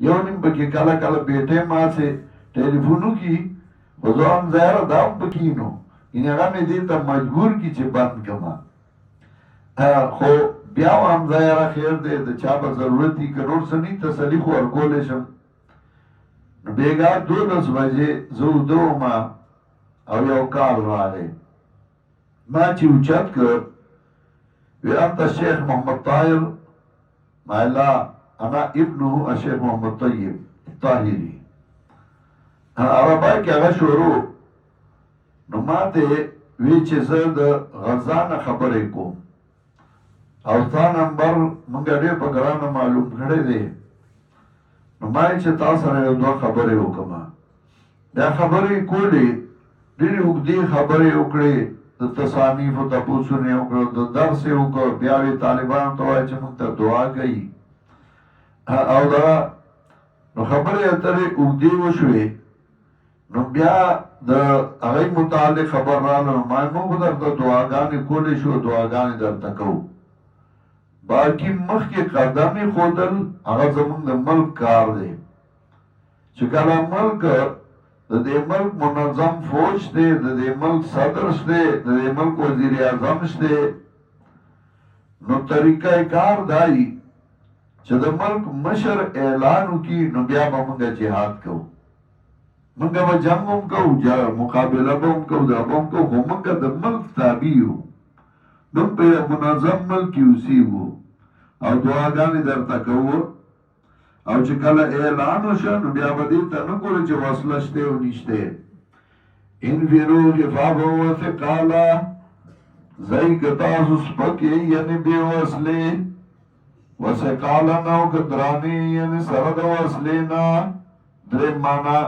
یو نیم پکې کله کله بیټې ماسې ټلیفونو کې خو زه هم ظاهره دا هم پکې نو یعنې هغه مې دې ته مجبور کړي چې بند کړمه خو بیا هم ظاهره خیر دی د چا به ضرورت وي که نور څه نه تسلي خو ورکولی شم نو بېګا 12 بجې زه اوده ومه او یو کال راغی ما چې اوچت کړ وی انت الشیخ محمد طاهر ما لا انا ابنه الشیخ محمد طیب طاهری عربای کې هغه شروع نو ما ته وی چې زه د غزا نه خبرې کوم او ستا نمبر مونږ ډېر په ګرانه معلوم کړی دی نو ما یې چې تا سره یو دوه خبرې وکړم دا خبرې کولې ډېرې اوږدې خبرې وکړې د تصانیفو تپوسونه یې وکړل د درس یې وکړ بیا یې طالبانو ته وایي چې مونږ ته دعا کوي او دا نو خبرې اترې اوږدې وشوې نو بیا د هغې متعلق خبر راغله نو ما موږ درته دعاګانې کولی شو دعاګانې درته کوو باقي مخکې قدم ایښودل هغه زموږ د ملک کار دی چې کله ملک د دې ملک منظم فوج دی د دې ملک صدر شته د دې ملک وزیر اعظم شته نو طریقه کار دی چې د ملک مشر اعلان وکړي نو بیا به موږ جهاد کوو موږ به جنګ هم کوو مقابله به هم کوو دا به هم کوو خو موږ د ملک تابع یو موږ په منظم ملک کې اوسېږو او دعاګانې درته کوو او چې کله اعلان وشه نو بیا به دې ته نه ګورو چې وسله شته او نشته انفرو خفافا وثقالا ځئ که تاسو سپکې یعنې بې وسلې وثقالا او که درانې یعنې سره د وسلې نه درېیم معنا